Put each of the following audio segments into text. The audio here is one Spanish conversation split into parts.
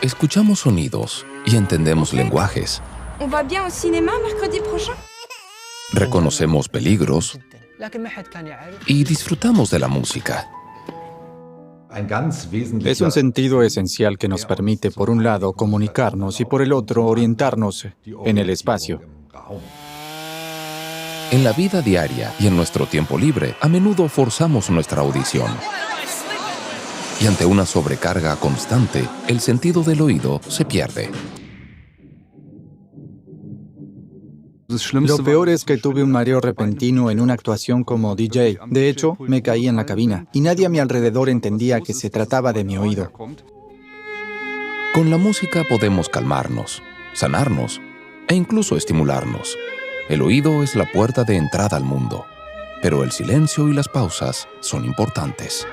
Escuchamos sonidos y entendemos lenguajes. On va bien au cinéma mercredi prochain? Reconocemos peligros y disfrutamos de la música. Es un sentido esencial que nos permite, por un lado, comunicarnos y por el otro, orientarnos en el espacio. En la vida diaria y en nuestro tiempo libre, a menudo forzamos nuestra audición. Y ante una sobrecarga constante, el sentido del oído se pierde. Lo peor es que tuve un mareo repentino en una actuación como DJ. De hecho, me caí en la cabina y nadie a mi alrededor entendía que se trataba de mi oído. Con la música podemos calmarnos, sanarnos e incluso estimularnos. El oído es la puerta de entrada al mundo, pero el silencio y las pausas son importantes.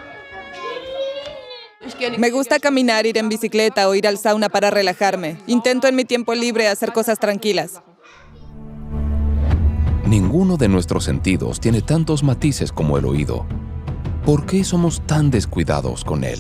Me gusta caminar, ir en bicicleta o ir al sauna para relajarme. Intento en mi tiempo libre hacer cosas tranquilas. Ninguno de nuestros sentidos tiene tantos matices como el oído. ¿Por qué somos tan descuidados con él?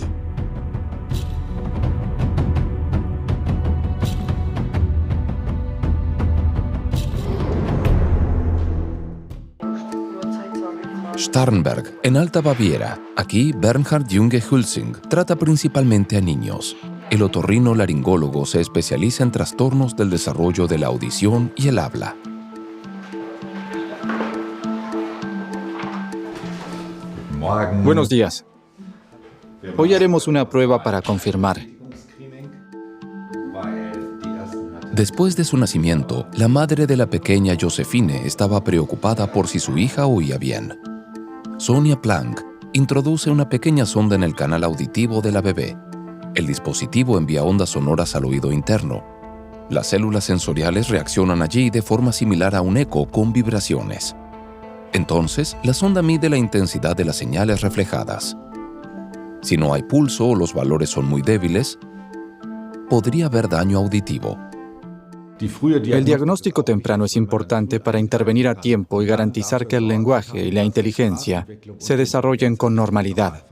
Starnberg, en Alta Baviera. Aquí, Bernhard Junge Hülsing trata principalmente a niños. El otorrinolaringólogo se especializa en trastornos del desarrollo de la audición y el habla. Buenos días. Hoy haremos una prueba para confirmar. Después de su nacimiento, la madre de la pequeña Josephine estaba preocupada por si su hija oía bien. Sonia Planck introduce una pequeña sonda en el canal auditivo de la bebé. El dispositivo envía ondas sonoras al oído interno. Las células sensoriales reaccionan allí de forma similar a un eco con vibraciones. Entonces, la sonda mide la intensidad de las señales reflejadas. Si no hay pulso o los valores son muy débiles, podría haber daño auditivo. El diagnóstico temprano es importante para intervenir a tiempo y garantizar que el lenguaje y la inteligencia se desarrollen con normalidad.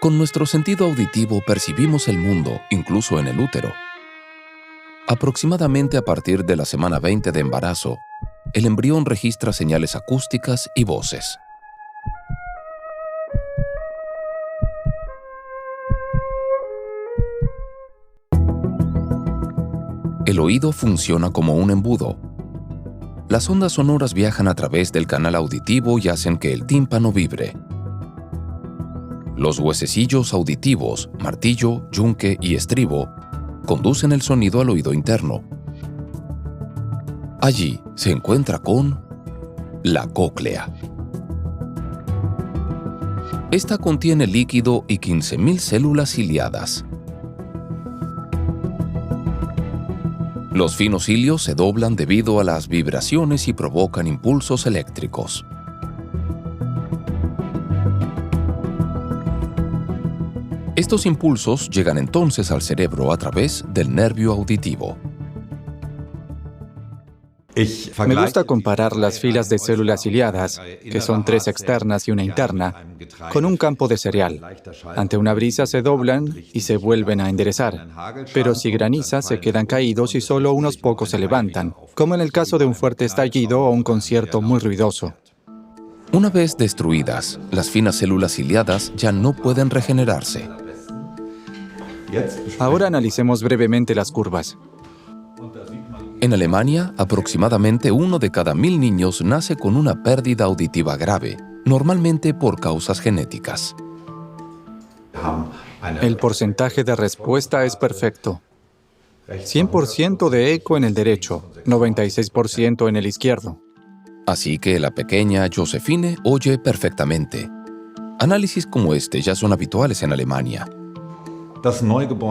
Con nuestro sentido auditivo percibimos el mundo, incluso en el útero. Aproximadamente a partir de la semana 20 de embarazo, el embrión registra señales acústicas y voces. El oído funciona como un embudo. Las ondas sonoras viajan a través del canal auditivo y hacen que el tímpano vibre. Los huesecillos auditivos, martillo, yunque y estribo, conducen el sonido al oído interno. Allí se encuentra con la cóclea. Esta contiene líquido y 15.000 células ciliadas. Los finos cilios se doblan debido a las vibraciones y provocan impulsos eléctricos. Estos impulsos llegan entonces al cerebro a través del nervio auditivo. Me gusta comparar las filas de células ciliadas, que son 3 externas y una interna, con un campo de cereal. Ante una brisa se doblan y se vuelven a enderezar, pero si graniza se quedan caídos y solo unos pocos se levantan, como en el caso de un fuerte estallido o un concierto muy ruidoso. Una vez destruidas, las finas células ciliadas ya no pueden regenerarse. Ahora analicemos brevemente las curvas. En Alemania, aproximadamente 1 de cada 1.000 niños nace con una pérdida auditiva grave, normalmente por causas genéticas. El porcentaje de respuesta es perfecto. 100% de eco en el derecho, 96% en el izquierdo. Así que la pequeña Josephine oye perfectamente. Análisis como este ya son habituales en Alemania.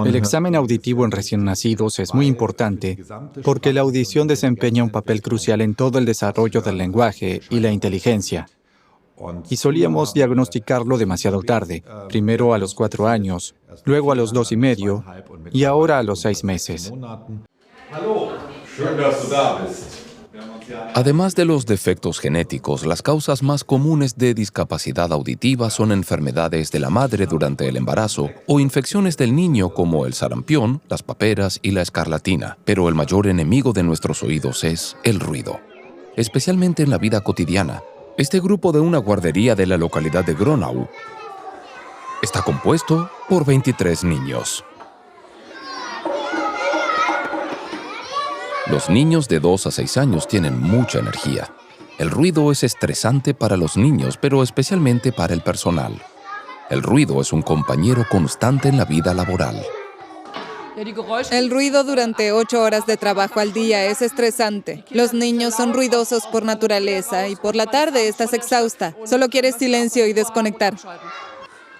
El examen auditivo en recién nacidos es muy importante porque la audición desempeña un papel crucial en todo el desarrollo del lenguaje y la inteligencia. Y solíamos diagnosticarlo demasiado tarde, primero a los 4 años, luego a los 2 y medio y ahora a los 6 meses. Además de los defectos genéticos, las causas más comunes de discapacidad auditiva son enfermedades de la madre durante el embarazo o infecciones del niño como el sarampión, las paperas y la escarlatina. Pero el mayor enemigo de nuestros oídos es el ruido, especialmente en la vida cotidiana. Este grupo de una guardería de la localidad de Gronau está compuesto por 23 niños. Los niños de 2 a 6 años tienen mucha energía. El ruido es estresante para los niños, pero especialmente para el personal. El ruido es un compañero constante en la vida laboral. El ruido durante 8 horas de trabajo al día es estresante. Los niños son ruidosos por naturaleza y por la tarde estás exhausta. Solo quieres silencio y desconectar.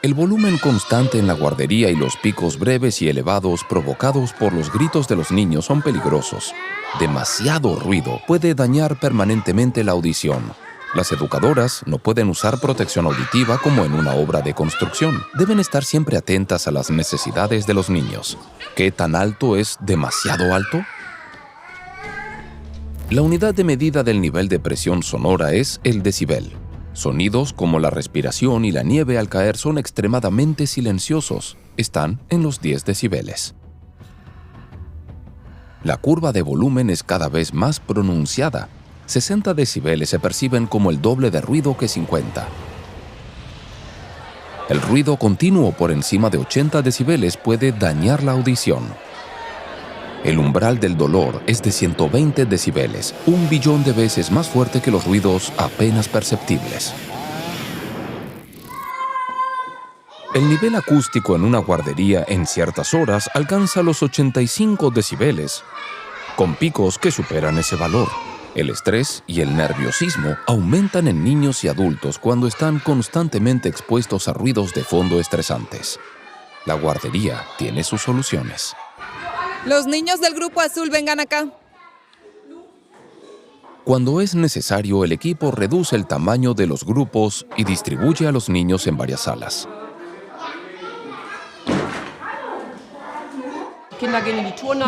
El volumen constante en la guardería y los picos breves y elevados provocados por los gritos de los niños son peligrosos. Demasiado ruido puede dañar permanentemente la audición. Las educadoras no pueden usar protección auditiva como en una obra de construcción. Deben estar siempre atentas a las necesidades de los niños. ¿Qué tan alto es demasiado alto? La unidad de medida del nivel de presión sonora es el decibel. Sonidos como la respiración y la nieve al caer son extremadamente silenciosos. Están en los 10 decibeles. La curva de volumen es cada vez más pronunciada. 60 decibeles se perciben como el doble de ruido que 50. El ruido continuo por encima de 80 decibeles puede dañar la audición. El umbral del dolor es de 120 decibeles, 1 billón de veces más fuerte que los ruidos apenas perceptibles. El nivel acústico en una guardería en ciertas horas alcanza los 85 decibeles, con picos que superan ese valor. El estrés y el nerviosismo aumentan en niños y adultos cuando están constantemente expuestos a ruidos de fondo estresantes. La guardería tiene sus soluciones. Los niños del grupo azul, vengan acá. Cuando es necesario, el equipo reduce el tamaño de los grupos y distribuye a los niños en varias salas.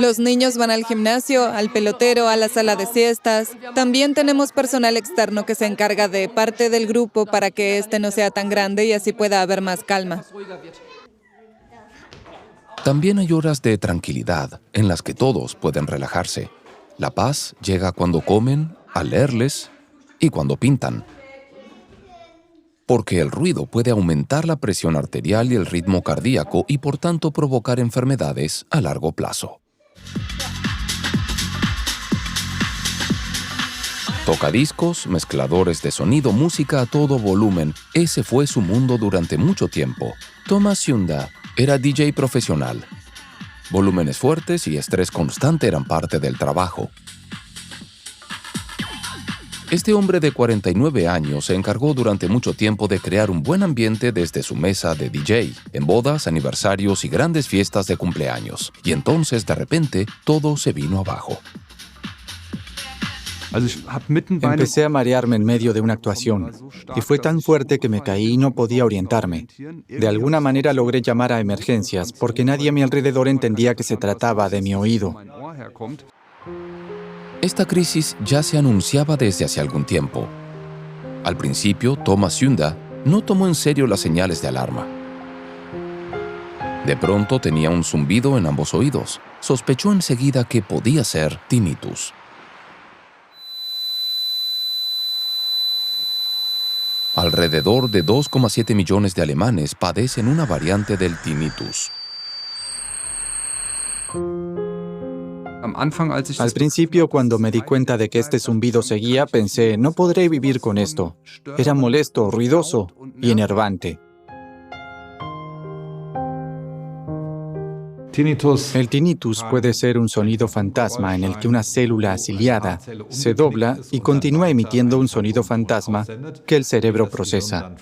Los niños van al gimnasio, al pelotero, a la sala de siestas. También tenemos personal externo que se encarga de parte del grupo para que este no sea tan grande y así pueda haber más calma. También hay horas de tranquilidad en las que todos pueden relajarse. La paz llega cuando comen, al leerles y cuando pintan. Porque el ruido puede aumentar la presión arterial y el ritmo cardíaco y por tanto provocar enfermedades a largo plazo. Tocadiscos, mezcladores de sonido, música a todo volumen. Ese fue su mundo durante mucho tiempo. Thomas Sunda era DJ profesional. Volúmenes fuertes y estrés constante eran parte del trabajo. Este hombre de 49 años se encargó durante mucho tiempo de crear un buen ambiente desde su mesa de DJ, en bodas, aniversarios y grandes fiestas de cumpleaños. Y entonces, de repente, todo se vino abajo. Empecé a marearme en medio de una actuación y fue tan fuerte que me caí y no podía orientarme. De alguna manera logré llamar a emergencias porque nadie a mi alrededor entendía que se trataba de mi oído. Esta crisis ya se anunciaba desde hace algún tiempo. Al principio, Thomas Sunda no tomó en serio las señales de alarma. De pronto tenía un zumbido en ambos oídos. Sospechó enseguida que podía ser tinnitus. Alrededor de 2,7 millones de alemanes padecen una variante del tinnitus. Al principio, cuando me di cuenta de que este zumbido seguía, pensé, no podré vivir con esto. Era molesto, ruidoso y enervante. El tinnitus puede ser un sonido fantasma en el que una célula ciliada se dobla y continúa emitiendo un sonido fantasma que el cerebro procesa.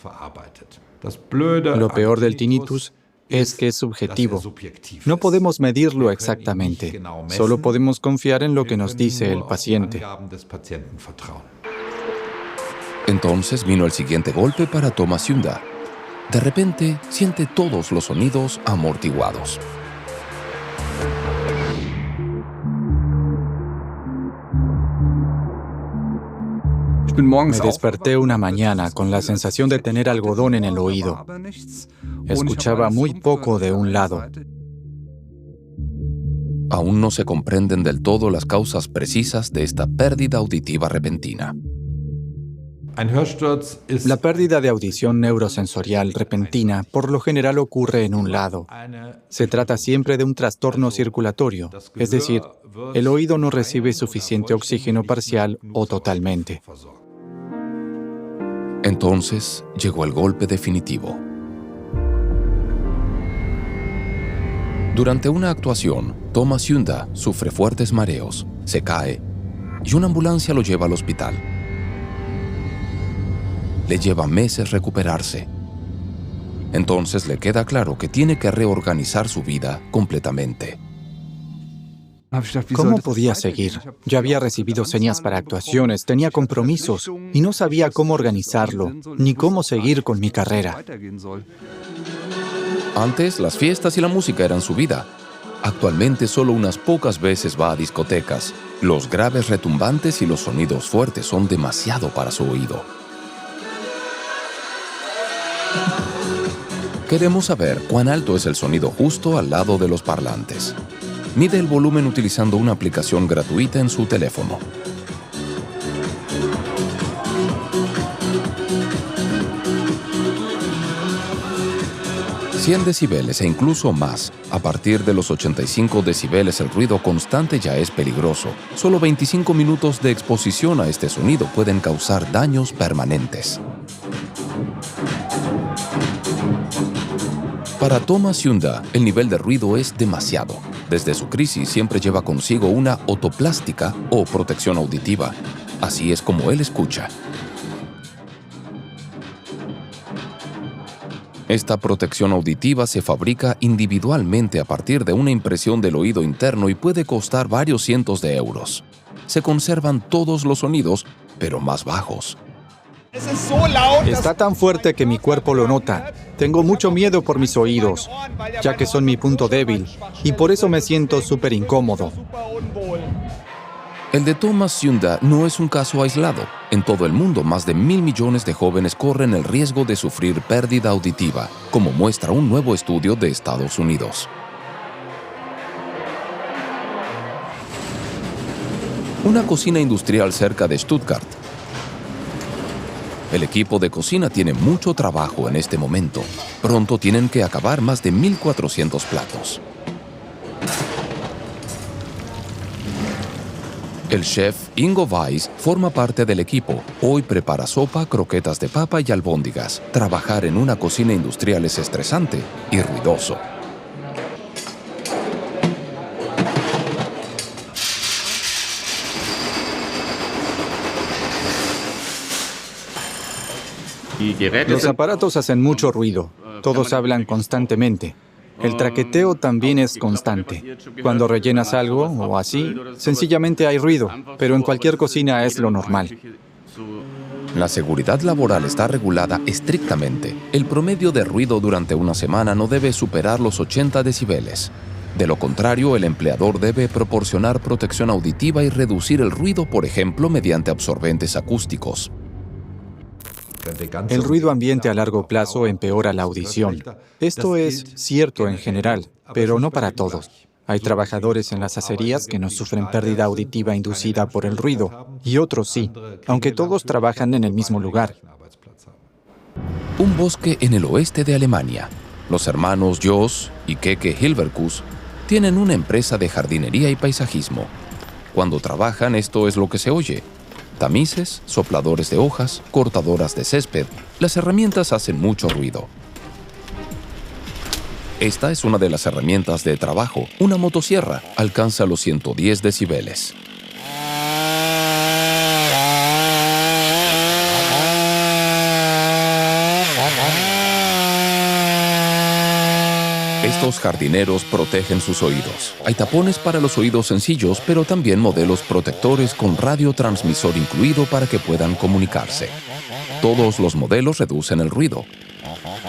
Lo peor del tinnitus es que es subjetivo. No podemos medirlo exactamente. Solo podemos confiar en lo que nos dice el paciente. Entonces vino el siguiente golpe para Thomas Sunda. De repente, siente todos los sonidos amortiguados. Me desperté una mañana con la sensación de tener algodón en el oído. Escuchaba muy poco de un lado. Aún no se comprenden del todo las causas precisas de esta pérdida auditiva repentina. La pérdida de audición neurosensorial repentina por lo general ocurre en un lado. Se trata siempre de un trastorno circulatorio, es decir, el oído no recibe suficiente oxígeno parcial o totalmente. Entonces llegó el golpe definitivo. Durante una actuación, Thomas Hyunda sufre fuertes mareos, se cae y una ambulancia lo lleva al hospital. Le lleva meses recuperarse. Entonces le queda claro que tiene que reorganizar su vida completamente. ¿Cómo podía seguir? Ya había recibido señas para actuaciones, tenía compromisos y no sabía cómo organizarlo, ni cómo seguir con mi carrera. Antes, las fiestas y la música eran su vida. Actualmente solo unas pocas veces va a discotecas. Los graves retumbantes y los sonidos fuertes son demasiado para su oído. Queremos saber cuán alto es el sonido justo al lado de los parlantes. Mide el volumen utilizando una aplicación gratuita en su teléfono. ...100 decibeles e incluso más. A partir de los 85 decibeles el ruido constante ya es peligroso. Solo 25 minutos de exposición a este sonido pueden causar daños permanentes. Para Thomas Hyunda, el nivel de ruido es demasiado. Desde su crisis siempre lleva consigo una otoplástica o protección auditiva. Así es como él escucha. Esta protección auditiva se fabrica individualmente a partir de una impresión del oído interno y puede costar varios cientos de euros. Se conservan todos los sonidos, pero más bajos. Está tan fuerte que mi cuerpo lo nota. Tengo mucho miedo por mis oídos, ya que son mi punto débil, y por eso me siento súper incómodo. El de Thomas Hyunda no es un caso aislado. En todo el mundo, más de 1.000 millones de jóvenes corren el riesgo de sufrir pérdida auditiva, como muestra un nuevo estudio de Estados Unidos. Una cocina industrial cerca de Stuttgart. El equipo de cocina tiene mucho trabajo en este momento. Pronto tienen que acabar más de 1.400 platos. El chef Ingo Weiss forma parte del equipo. Hoy prepara sopa, croquetas de papa y albóndigas. Trabajar en una cocina industrial es estresante y ruidoso. Los aparatos hacen mucho ruido. Todos hablan constantemente. El traqueteo también es constante. Cuando rellenas algo o así, sencillamente hay ruido, pero en cualquier cocina es lo normal. La seguridad laboral está regulada estrictamente. El promedio de ruido durante una semana no debe superar los 80 decibeles. De lo contrario, el empleador debe proporcionar protección auditiva y reducir el ruido, por ejemplo, mediante absorbentes acústicos. El ruido ambiente a largo plazo empeora la audición. Esto es cierto en general, pero no para todos. Hay trabajadores en las acerías que no sufren pérdida auditiva inducida por el ruido, y otros sí, aunque todos trabajan en el mismo lugar. Un bosque en el oeste de Alemania. Los hermanos Joss y Keke Hilberkus tienen una empresa de jardinería y paisajismo. Cuando trabajan, esto es lo que se oye. Tamices, sopladores de hojas, cortadoras de césped. Las herramientas hacen mucho ruido. Esta es una de las herramientas de trabajo. Una motosierra alcanza los 110 decibeles. Estos jardineros protegen sus oídos. Hay tapones para los oídos sencillos, pero también modelos protectores con radiotransmisor incluido para que puedan comunicarse. Todos los modelos reducen el ruido.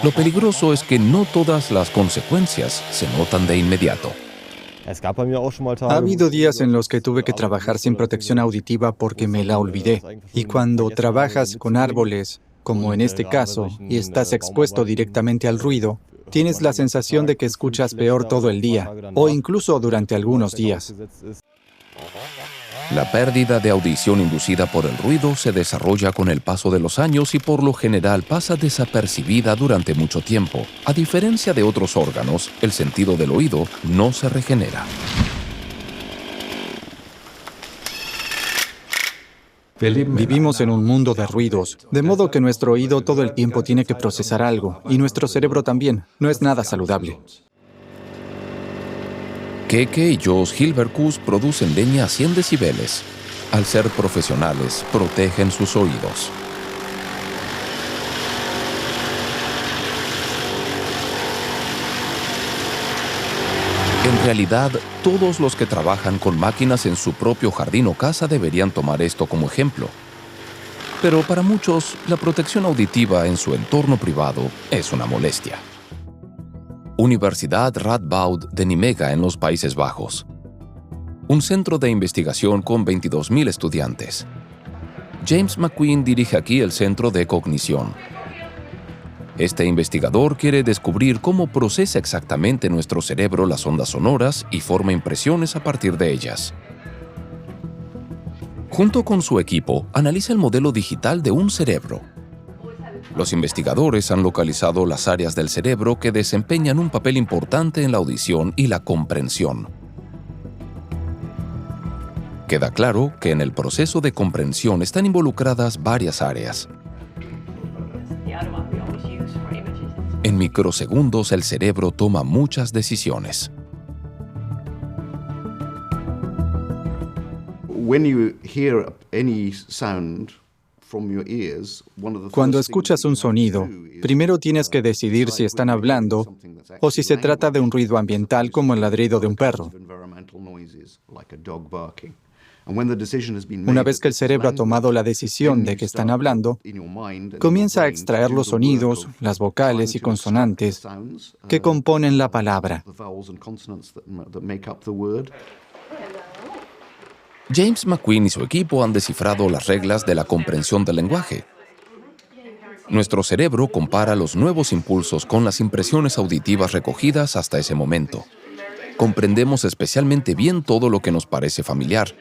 Lo peligroso es que no todas las consecuencias se notan de inmediato. Ha habido días en los que tuve que trabajar sin protección auditiva porque me la olvidé. Y cuando trabajas con árboles, como en este caso, y estás expuesto directamente al ruido, tienes la sensación de que escuchas peor todo el día, o incluso durante algunos días. La pérdida de audición inducida por el ruido se desarrolla con el paso de los años y por lo general pasa desapercibida durante mucho tiempo. A diferencia de otros órganos, el sentido del oído no se regenera. Vivimos en un mundo de ruidos, de modo que nuestro oído todo el tiempo tiene que procesar algo, y nuestro cerebro también. No es nada saludable. Keke y Josh Hilberkus producen leña a 100 decibeles. Al ser profesionales, protegen sus oídos. En realidad, todos los que trabajan con máquinas en su propio jardín o casa deberían tomar esto como ejemplo. Pero para muchos, la protección auditiva en su entorno privado es una molestia. Universidad Radboud de Nijmegen en los Países Bajos. Un centro de investigación con 22.000 estudiantes. James McQueen dirige aquí el Centro de Cognición. Este investigador quiere descubrir cómo procesa exactamente nuestro cerebro las ondas sonoras y forma impresiones a partir de ellas. Junto con su equipo, analiza el modelo digital de un cerebro. Los investigadores han localizado las áreas del cerebro que desempeñan un papel importante en la audición y la comprensión. Queda claro que en el proceso de comprensión están involucradas varias áreas. En microsegundos, el cerebro toma muchas decisiones. Cuando escuchas un sonido, primero tienes que decidir si están hablando o si se trata de un ruido ambiental como el ladrido de un perro. Una vez que el cerebro ha tomado la decisión de que están hablando, comienza a extraer los sonidos, las vocales y consonantes que componen la palabra. James McQueen y su equipo han descifrado las reglas de la comprensión del lenguaje. Nuestro cerebro compara los nuevos impulsos con las impresiones auditivas recogidas hasta ese momento. Comprendemos especialmente bien todo lo que nos parece familiar.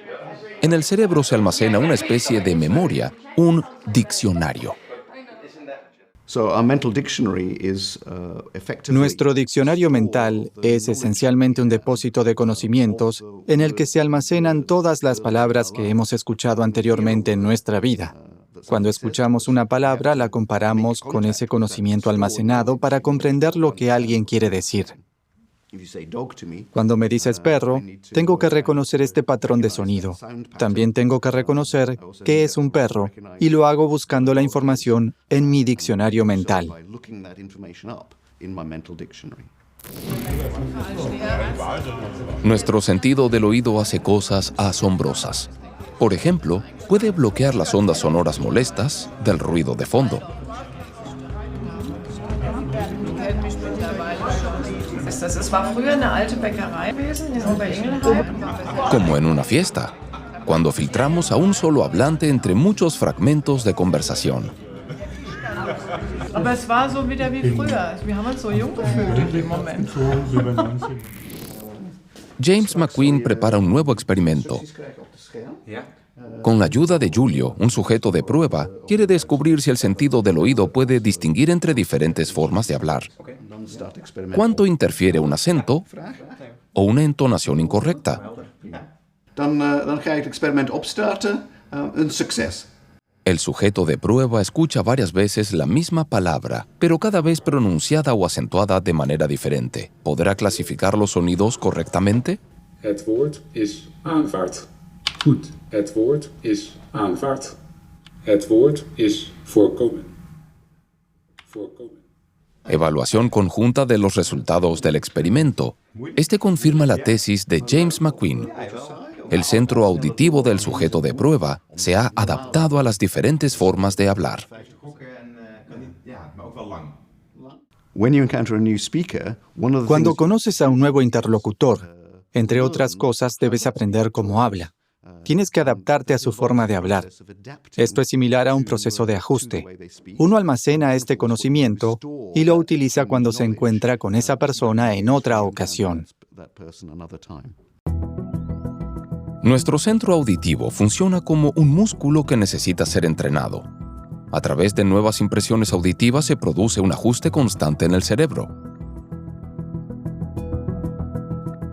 En el cerebro se almacena una especie de memoria, un diccionario. Nuestro diccionario mental es esencialmente un depósito de conocimientos en el que se almacenan todas las palabras que hemos escuchado anteriormente en nuestra vida. Cuando escuchamos una palabra, la comparamos con ese conocimiento almacenado para comprender lo que alguien quiere decir. Cuando me dices perro, tengo que reconocer este patrón de sonido. También tengo que reconocer qué es un perro, y lo hago buscando la información en mi diccionario mental. Nuestro sentido del oído hace cosas asombrosas. Por ejemplo, puede bloquear las ondas sonoras molestas del ruido de fondo. Como en una fiesta, cuando filtramos a un solo hablante entre muchos fragmentos de conversación. James McQueen prepara un nuevo experimento. Con la ayuda de Julio, un sujeto de prueba, quiere descubrir si el sentido del oído puede distinguir entre diferentes formas de hablar. ¿Cuánto interfiere un acento o una entonación incorrecta? El sujeto de prueba escucha varias veces la misma palabra, pero cada vez pronunciada o acentuada de manera diferente. ¿Podrá clasificar los sonidos correctamente? Het woord is aanvaard. Goed. Het woord is aanvaard. Het woord is voorkomen. Voorkomen. Evaluación conjunta de los resultados del experimento. Este confirma la tesis de James McQueen. El centro auditivo del sujeto de prueba se ha adaptado a las diferentes formas de hablar. Cuando conoces a un nuevo interlocutor, Entre otras cosas, debes aprender cómo habla. Tienes que adaptarte a su forma de hablar. Esto es similar a un proceso de ajuste. Uno almacena este conocimiento y lo utiliza cuando se encuentra con esa persona en otra ocasión. Nuestro centro auditivo funciona como un músculo que necesita ser entrenado. A través de nuevas impresiones auditivas se produce un ajuste constante en el cerebro.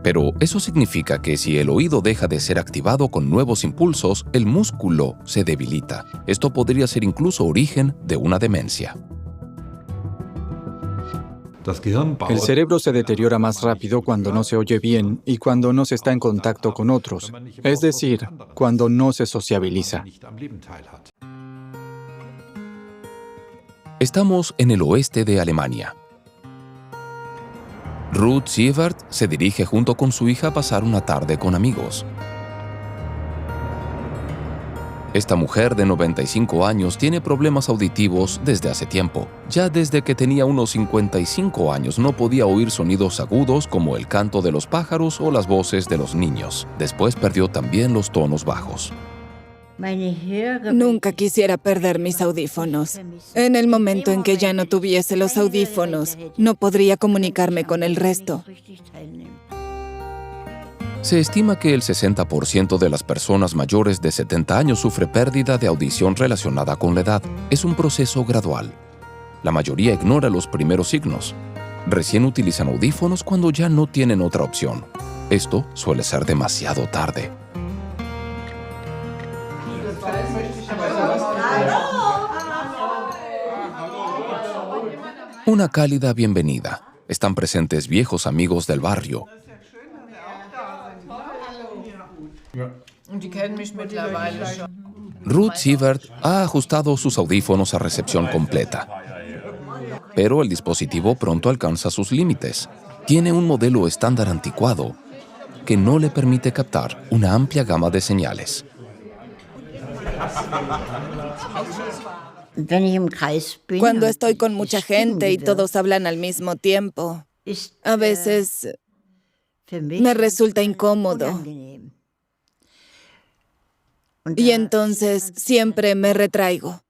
Pero eso significa que si el oído deja de ser activado con nuevos impulsos, el músculo se debilita. Esto podría ser incluso origen de una demencia. El cerebro se deteriora más rápido cuando no se oye bien y cuando no se está en contacto con otros, es decir, cuando no se sociabiliza. Estamos en el oeste de Alemania. Ruth Sievert se dirige junto con su hija a pasar una tarde con amigos. Esta mujer de 95 años tiene problemas auditivos desde hace tiempo. Ya desde que tenía unos 55 años no podía oír sonidos agudos como el canto de los pájaros o las voces de los niños. Después perdió también los tonos bajos. Nunca quisiera perder mis audífonos. En el momento en que ya no tuviese los audífonos, no podría comunicarme con el resto. Se estima que el 60% de las personas mayores de 70 años sufre pérdida de audición relacionada con la edad. Es un proceso gradual. La mayoría ignora los primeros signos. Recién utilizan audífonos cuando ya no tienen otra opción. Esto suele ser demasiado tarde. Una cálida bienvenida. Están presentes viejos amigos del barrio. Ruth Sievert ha ajustado sus audífonos a recepción completa. Pero el dispositivo pronto alcanza sus límites. Tiene un modelo estándar anticuado que no le permite captar una amplia gama de señales. Cuando estoy con mucha gente y todos hablan al mismo tiempo, a veces me resulta incómodo. Y entonces siempre me retraigo.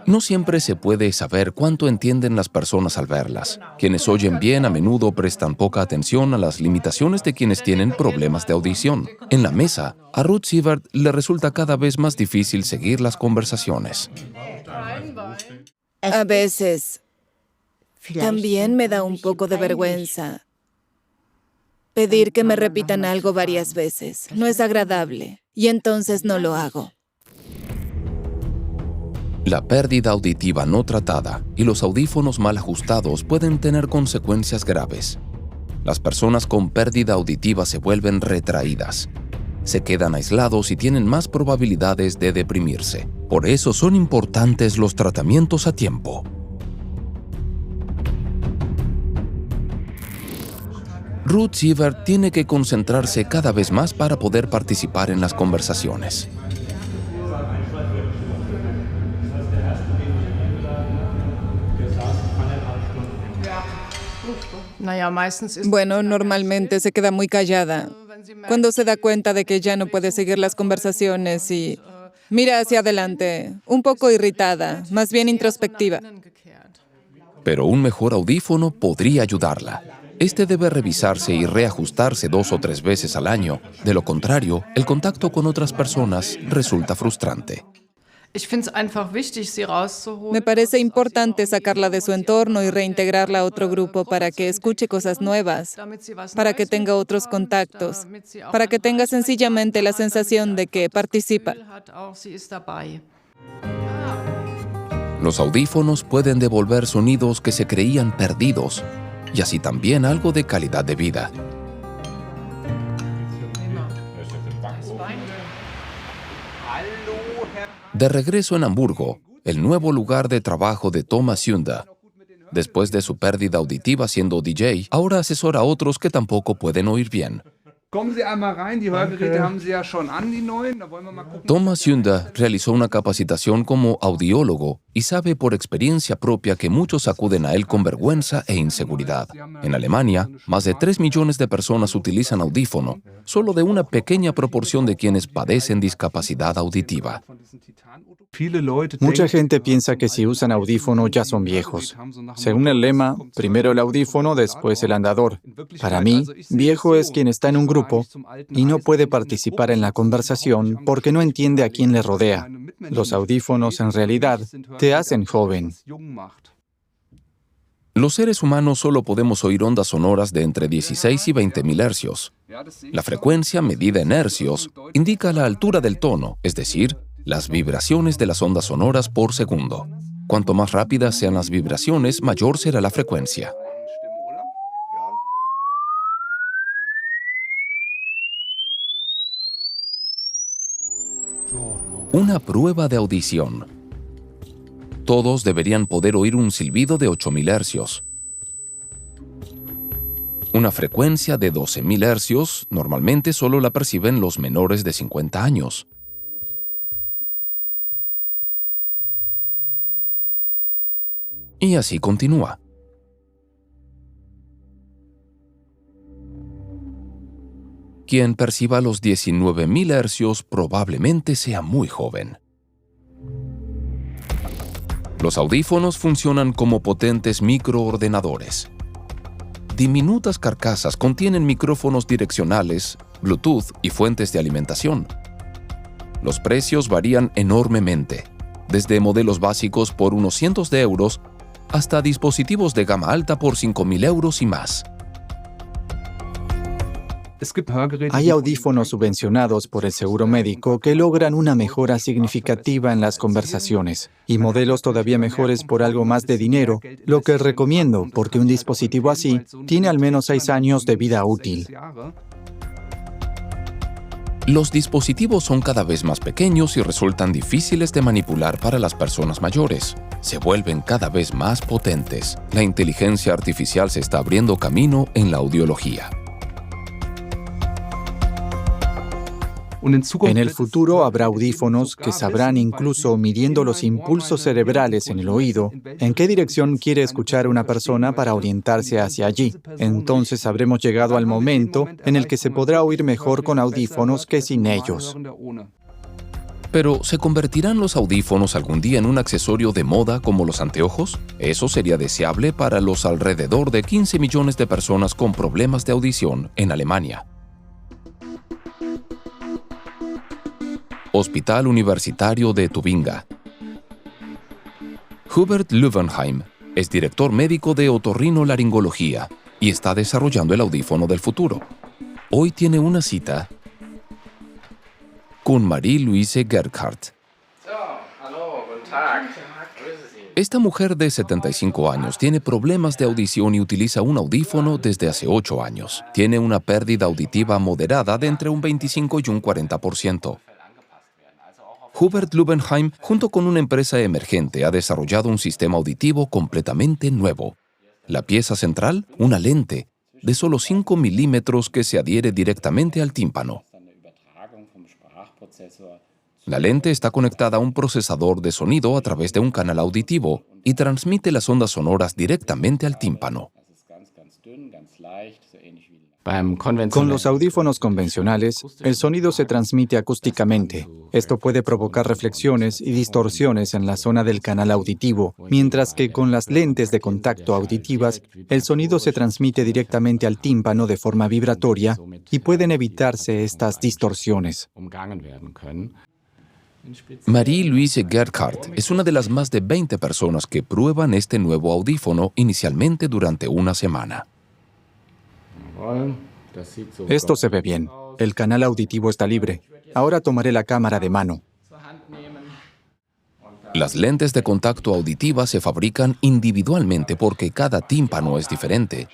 No siempre se puede saber cuánto entienden las personas al verlas. Quienes oyen bien a menudo prestan poca atención a las limitaciones de quienes tienen problemas de audición. En la mesa, a Ruth Sievert le resulta cada vez más difícil seguir las conversaciones. A veces también me da un poco de vergüenza pedir que me repitan algo varias veces. No es agradable, y entonces no lo hago. La pérdida auditiva no tratada y los audífonos mal ajustados pueden tener consecuencias graves. Las personas con pérdida auditiva se vuelven retraídas. Se quedan aislados y tienen más probabilidades de deprimirse. Por eso son importantes los tratamientos a tiempo. Ruth Sievert tiene que concentrarse cada vez más para poder participar en las conversaciones. Bueno, normalmente se queda muy callada cuando se da cuenta de que ya no puede seguir las conversaciones y mira hacia adelante, un poco irritada, más bien introspectiva. Pero un mejor audífono podría ayudarla. Este debe revisarse y reajustarse 2 o 3 veces al año. De lo contrario, el contacto con otras personas resulta frustrante. Me parece importante sacarla de su entorno y reintegrarla a otro grupo para que escuche cosas nuevas, para que tenga otros contactos, para que tenga sencillamente la sensación de que participa. Los audífonos pueden devolver sonidos que se creían perdidos y así también algo de calidad de vida. De regreso en Hamburgo, el nuevo lugar de trabajo de Thomas Sunda. Después de su pérdida auditiva siendo DJ, ahora asesora a otros que tampoco pueden oír bien. Thomas Sünder realizó una capacitación como audiólogo y sabe por experiencia propia que muchos acuden a él con vergüenza e inseguridad. En Alemania, más de 3 millones de personas utilizan audífono, solo de una pequeña proporción de quienes padecen discapacidad auditiva. Mucha gente piensa que si usan audífono ya son viejos. Según el lema, primero el audífono, después el andador. Para mí, viejo es quien está en un grupo y no puede participar en la conversación porque no entiende a quién le rodea. Los audífonos, en realidad, te hacen joven. Los seres humanos solo podemos oír ondas sonoras de entre 16 y 20.000 hercios. La frecuencia, medida en hercios, indica la altura del tono, es decir, las vibraciones de las ondas sonoras por segundo. Cuanto más rápidas sean las vibraciones, mayor será la frecuencia. Una prueba de audición. Todos deberían poder oír un silbido de 8.000 hercios. Una frecuencia de 12.000 hercios normalmente solo la perciben los menores de 50 años. Y así continúa. Quien perciba los 19.000 hercios probablemente sea muy joven. Los audífonos funcionan como potentes microordenadores. Diminutas carcasas contienen micrófonos direccionales, Bluetooth y fuentes de alimentación. Los precios varían enormemente, desde modelos básicos por unos cientos de euros hasta dispositivos de gama alta por 5.000 euros y más. Hay audífonos subvencionados por el seguro médico que logran una mejora significativa en las conversaciones y modelos todavía mejores por algo más de dinero, lo que recomiendo porque un dispositivo así tiene al menos 6 años de vida útil. Los dispositivos son cada vez más pequeños y resultan difíciles de manipular para las personas mayores. Se vuelven cada vez más potentes. La inteligencia artificial se está abriendo camino en la audiología. En el futuro habrá audífonos que sabrán, incluso midiendo los impulsos cerebrales en el oído, en qué dirección quiere escuchar una persona para orientarse hacia allí. Entonces habremos llegado al momento en el que se podrá oír mejor con audífonos que sin ellos. Pero, ¿se convertirán los audífonos algún día en un accesorio de moda como los anteojos? Eso sería deseable para los alrededor de 15 millones de personas con problemas de audición en Alemania. Hospital Universitario de Tubinga. Hubert Löwenheim es director médico de otorrinolaringología y está desarrollando el audífono del futuro. Hoy tiene una cita con Marie-Louise Gerhardt. Esta mujer de 75 años tiene problemas de audición y utiliza un audífono desde hace 8 años. Tiene una pérdida auditiva moderada de entre un 25 y un 40%. Hubert Löwenheim, junto con una empresa emergente, ha desarrollado un sistema auditivo completamente nuevo. La pieza central, una lente de solo 5 milímetros que se adhiere directamente al tímpano. La lente está conectada a un procesador de sonido a través de un canal auditivo y transmite las ondas sonoras directamente al tímpano. Con los audífonos convencionales, el sonido se transmite acústicamente. Esto puede provocar reflexiones y distorsiones en la zona del canal auditivo, mientras que con las lentes de contacto auditivas, el sonido se transmite directamente al tímpano de forma vibratoria y pueden evitarse estas distorsiones. Marie-Louise Gerhardt es una de las más de 20 personas que prueban este nuevo audífono inicialmente durante una semana. Esto se ve bien. El canal auditivo está libre. Ahora tomaré la cámara de mano. Las lentes de contacto auditiva se fabrican individualmente porque cada tímpano es diferente.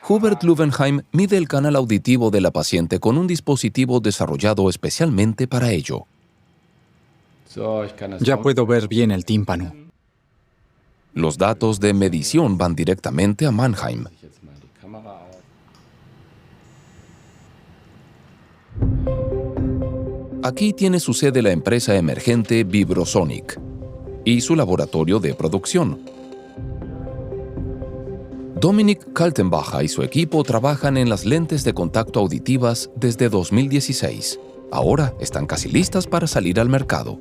Hubert Löwenheim mide el canal auditivo de la paciente con un dispositivo desarrollado especialmente para ello. Ya puedo ver bien el tímpano. Los datos de medición van directamente a Mannheim. Aquí tiene su sede la empresa emergente Vibrosonic y su laboratorio de producción. Dominik Kaltenbacher y su equipo trabajan en las lentes de contacto auditivas desde 2016. Ahora están casi listas para salir al mercado.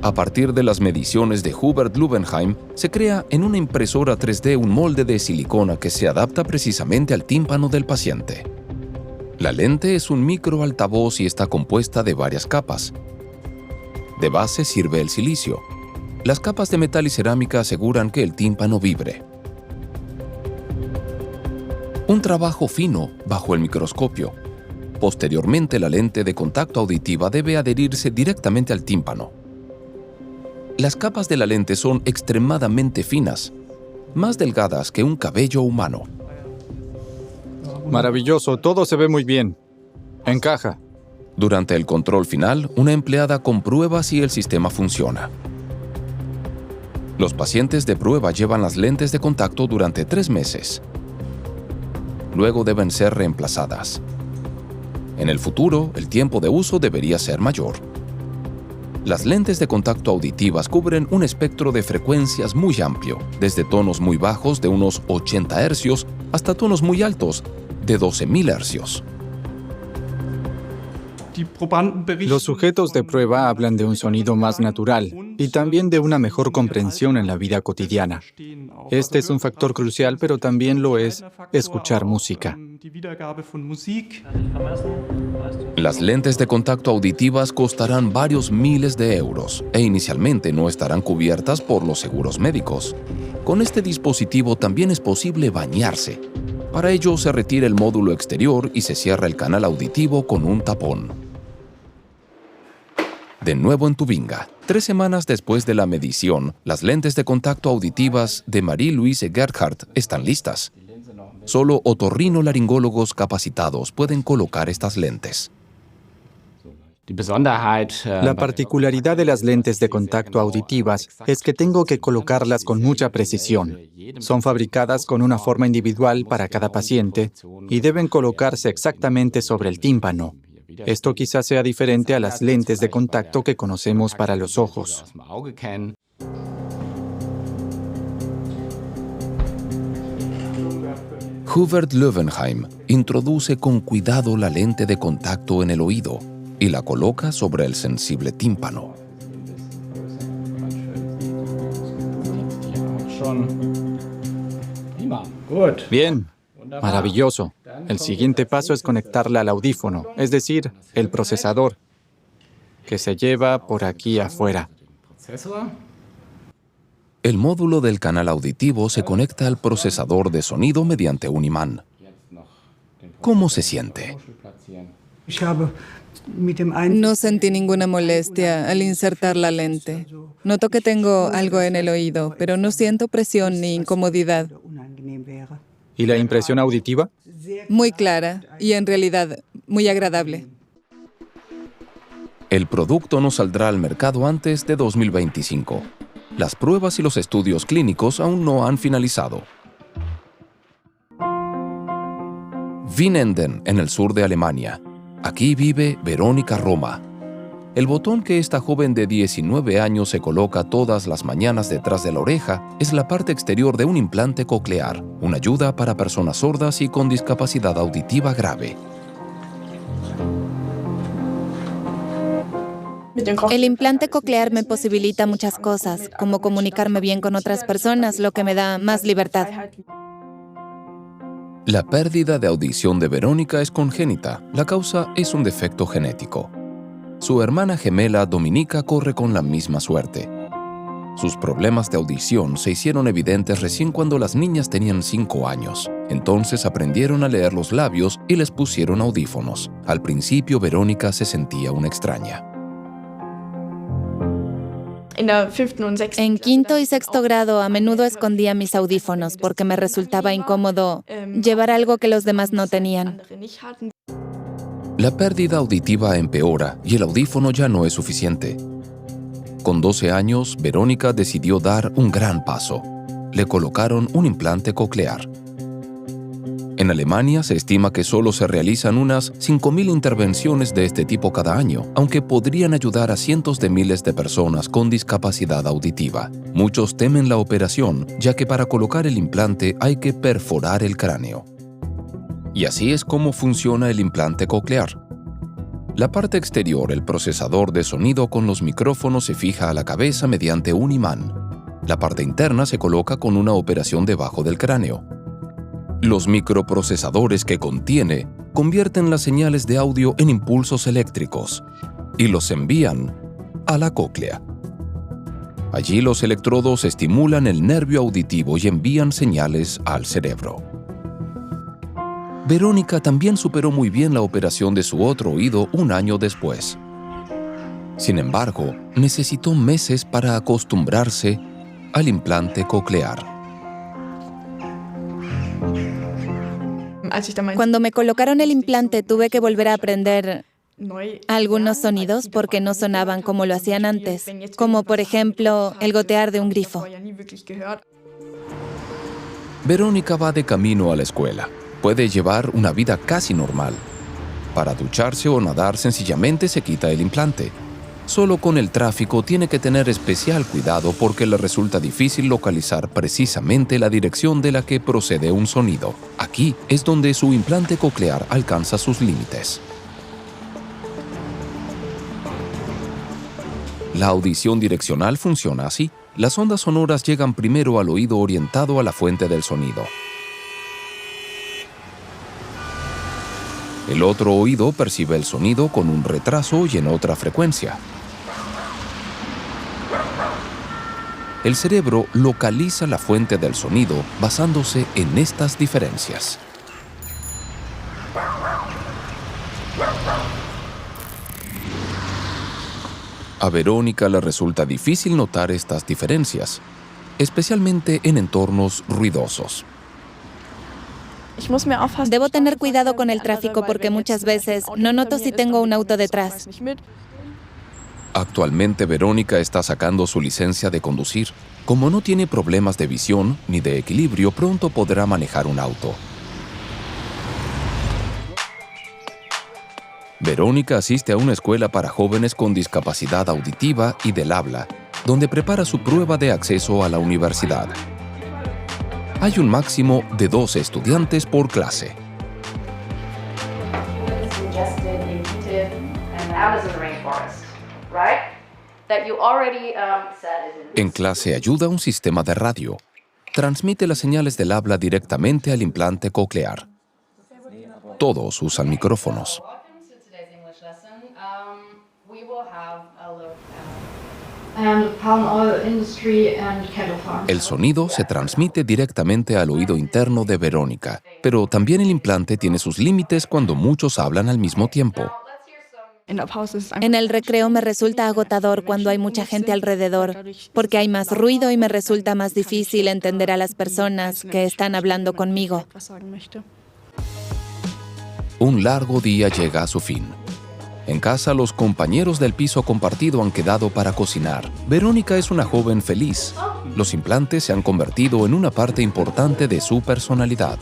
A partir de las mediciones de Hubert Lübenheim, se crea en una impresora 3D un molde de silicona que se adapta precisamente al tímpano del paciente. La lente es un micro altavoz y está compuesta de varias capas. De base sirve el silicio. Las capas de metal y cerámica aseguran que el tímpano vibre. Un trabajo fino bajo el microscopio. Posteriormente, la lente de contacto auditiva debe adherirse directamente al tímpano. Las capas de la lente son extremadamente finas, más delgadas que un cabello humano. Maravilloso, todo se ve muy bien. Encaja. Durante el control final, una empleada comprueba si el sistema funciona. Los pacientes de prueba llevan las lentes de contacto durante 3 meses. Luego deben ser reemplazadas. En el futuro, el tiempo de uso debería ser mayor. Las lentes de contacto auditivas cubren un espectro de frecuencias muy amplio, desde tonos muy bajos de unos 80 Hz hasta tonos muy altos de 12.000 Hz. Los sujetos de prueba hablan de un sonido más natural y también de una mejor comprensión en la vida cotidiana. Este es un factor crucial, pero también lo es escuchar música. Las lentes de contacto auditivas costarán varios miles de euros e inicialmente no estarán cubiertas por los seguros médicos. Con este dispositivo también es posible bañarse. Para ello se retira el módulo exterior y se cierra el canal auditivo con un tapón. De nuevo en Tubinga, 3 semanas después de la medición, las lentes de contacto auditivas de Marie-Louise Gerhardt están listas. Solo otorrinolaringólogos capacitados pueden colocar estas lentes. La particularidad de las lentes de contacto auditivas es que tengo que colocarlas con mucha precisión. Son fabricadas con una forma individual para cada paciente y deben colocarse exactamente sobre el tímpano. Esto quizás sea diferente a las lentes de contacto que conocemos para los ojos. Hubert Lübenheim introduce con cuidado la lente de contacto en el oído y la coloca sobre el sensible tímpano. Bien, maravilloso. El siguiente paso es conectarla al audífono, es decir, el procesador, que se lleva por aquí afuera. El módulo del canal auditivo se conecta al procesador de sonido mediante un imán. ¿Cómo se siente? No sentí ninguna molestia al insertar la lente. Noto que tengo algo en el oído, pero no siento presión ni incomodidad. ¿Y la impresión auditiva? Muy clara y en realidad muy agradable. El producto no saldrá al mercado antes de 2025. Las pruebas y los estudios clínicos aún no han finalizado. Winnenden, en el sur de Alemania. Aquí vive Verónica Roma. El botón que esta joven de 19 años se coloca todas las mañanas detrás de la oreja es la parte exterior de un implante coclear, una ayuda para personas sordas y con discapacidad auditiva grave. El implante coclear me posibilita muchas cosas, como comunicarme bien con otras personas, lo que me da más libertad. La pérdida de audición de Verónica es congénita. La causa es un defecto genético. Su hermana gemela Dominika corre con la misma suerte. Sus problemas de audición se hicieron evidentes recién cuando las niñas tenían 5 años. Entonces aprendieron a leer los labios y les pusieron audífonos. Al principio, Verónica se sentía una extraña. En quinto y sexto grado a menudo escondía mis audífonos porque me resultaba incómodo llevar algo que los demás no tenían. La pérdida auditiva empeora y el audífono ya no es suficiente. Con 12 años, Verónica decidió dar un gran paso. Le colocaron un implante coclear. En En Alemania se estima que solo se realizan unas 5.000 intervenciones de este tipo cada año, aunque podrían ayudar a cientos de miles de personas con discapacidad auditiva. Muchos temen la operación, ya que para colocar el implante hay que perforar el cráneo. Y así es como funciona el implante coclear. La parte exterior, el procesador de sonido con los micrófonos, se fija a la cabeza mediante un imán. La parte interna se coloca con una operación debajo del cráneo. Los microprocesadores que contiene convierten las señales de audio en impulsos eléctricos y los envían a la cóclea. Allí los electrodos estimulan el nervio auditivo y envían señales al cerebro. Verónica también superó muy bien la operación de su otro oído un año después. Sin embargo, necesitó meses para acostumbrarse al implante coclear. Cuando me colocaron el implante tuve que volver a aprender algunos sonidos porque no sonaban como lo hacían antes, como por ejemplo el gotear de un grifo. Verónica va de camino a la escuela. Puede llevar una vida casi normal. Para ducharse o nadar sencillamente se quita el implante. Solo con el tráfico tiene que tener especial cuidado porque le resulta difícil localizar precisamente la dirección de la que procede un sonido. Aquí es donde su implante coclear alcanza sus límites. La audición direccional funciona así. Las ondas sonoras llegan primero al oído orientado a la fuente del sonido. El otro oído percibe el sonido con un retraso y en otra frecuencia. El cerebro localiza la fuente del sonido basándose en estas diferencias. A Verónica le resulta difícil notar estas diferencias, especialmente en entornos ruidosos. Debo tener cuidado con el tráfico porque muchas veces no noto si tengo un auto detrás. Actualmente Verónica está sacando su licencia de conducir. Como no tiene problemas de visión ni de equilibrio, pronto podrá manejar un auto. Verónica asiste a una escuela para jóvenes con discapacidad auditiva y del habla, donde prepara su prueba de acceso a la universidad. Hay un máximo de 12 estudiantes por clase. En clase ayuda un sistema de radio. Transmite las señales del habla directamente al implante coclear. Todos usan micrófonos. El sonido se transmite directamente al oído interno de Verónica, pero también el implante tiene sus límites cuando muchos hablan al mismo tiempo. En el recreo me resulta agotador cuando hay mucha gente alrededor, porque hay más ruido y me resulta más difícil entender a las personas que están hablando conmigo. Un largo día llega a su fin. En casa, los compañeros del piso compartido han quedado para cocinar. Verónica es una joven feliz. Los implantes se han convertido en una parte importante de su personalidad.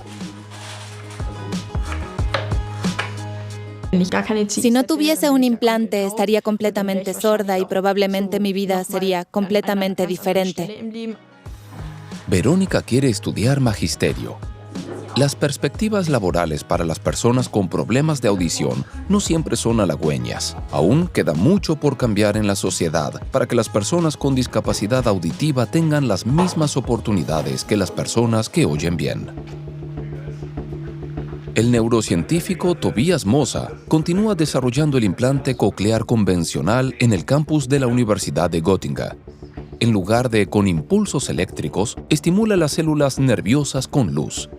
Si no tuviese un implante, estaría completamente sorda y probablemente mi vida sería completamente diferente. Verónica quiere estudiar magisterio. Las perspectivas laborales para las personas con problemas de audición no siempre son halagüeñas. Aún queda mucho por cambiar en la sociedad para que las personas con discapacidad auditiva tengan las mismas oportunidades que las personas que oyen bien. El neurocientífico Tobias Mossa continúa desarrollando el implante coclear convencional en el campus de la Universidad de Göttingen. En lugar de con impulsos eléctricos, estimula las células nerviosas con luz.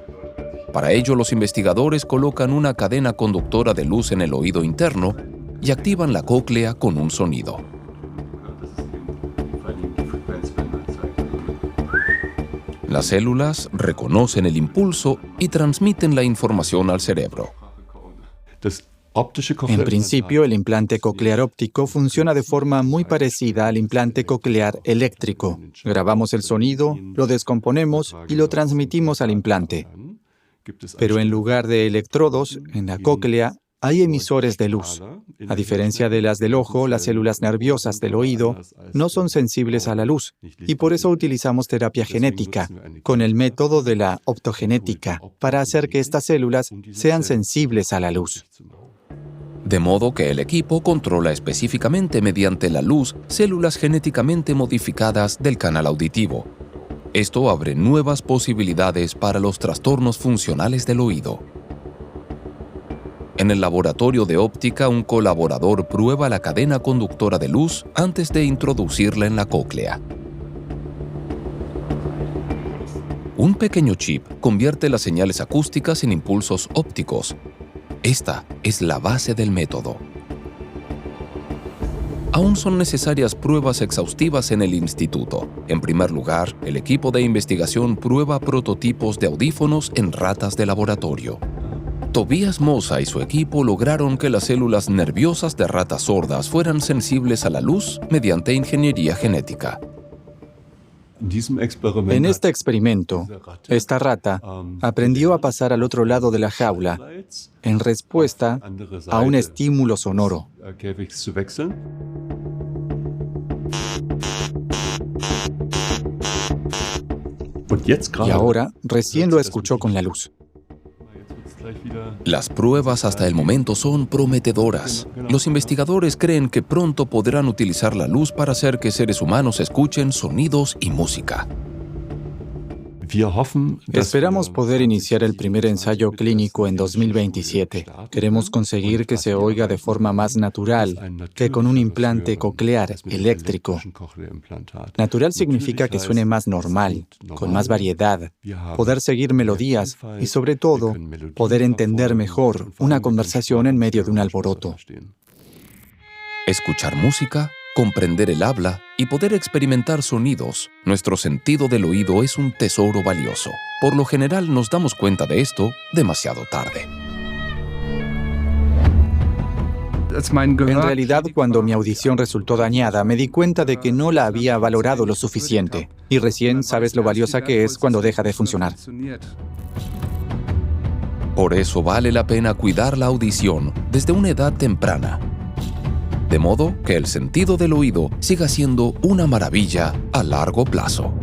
Para ello, los investigadores colocan una cadena conductora de luz en el oído interno y activan la cóclea con un sonido. Las células reconocen el impulso y transmiten la información al cerebro. En principio, el implante coclear óptico funciona de forma muy parecida al implante coclear eléctrico. Grabamos el sonido, lo descomponemos y lo transmitimos al implante. Pero en lugar de electrodos, en la cóclea, hay emisores de luz. A diferencia de las del ojo, las células nerviosas del oído no son sensibles a la luz, y por eso utilizamos terapia genética, con el método de la optogenética, para hacer que estas células sean sensibles a la luz. De modo que el equipo controla específicamente mediante la luz células genéticamente modificadas del canal auditivo. Esto abre nuevas posibilidades para los trastornos funcionales del oído. En el laboratorio de óptica, un colaborador prueba la cadena conductora de luz antes de introducirla en la cóclea. Un pequeño chip convierte las señales acústicas en impulsos ópticos. Esta es la base del método. Aún son necesarias pruebas exhaustivas en el instituto. En primer lugar, el equipo de investigación prueba prototipos de audífonos en ratas de laboratorio. Tobias Mosa y su equipo lograron que las células nerviosas de ratas sordas fueran sensibles a la luz mediante ingeniería genética. En este experimento, esta rata aprendió a pasar al otro lado de la jaula en respuesta a un estímulo sonoro. Y ahora recién lo escuchó con la luz. Las pruebas hasta el momento son prometedoras. Los investigadores creen que pronto podrán utilizar la luz para hacer que seres humanos escuchen sonidos y música. Esperamos poder iniciar el primer ensayo clínico en 2027. Queremos conseguir que se oiga de forma más natural que con un implante coclear eléctrico. Natural significa que suene más normal, con más variedad, poder seguir melodías y, sobre todo, poder entender mejor una conversación en medio de un alboroto. Escuchar música, comprender el habla y poder experimentar sonidos. Nuestro sentido del oído es un tesoro valioso. Por lo general nos damos cuenta de esto demasiado tarde. En realidad, cuando mi audición resultó dañada, me di cuenta de que no la había valorado lo suficiente. Y recién sabes lo valiosa que es cuando deja de funcionar. Por eso vale la pena cuidar la audición desde una edad temprana, de modo que el sentido del oído siga siendo una maravilla a largo plazo.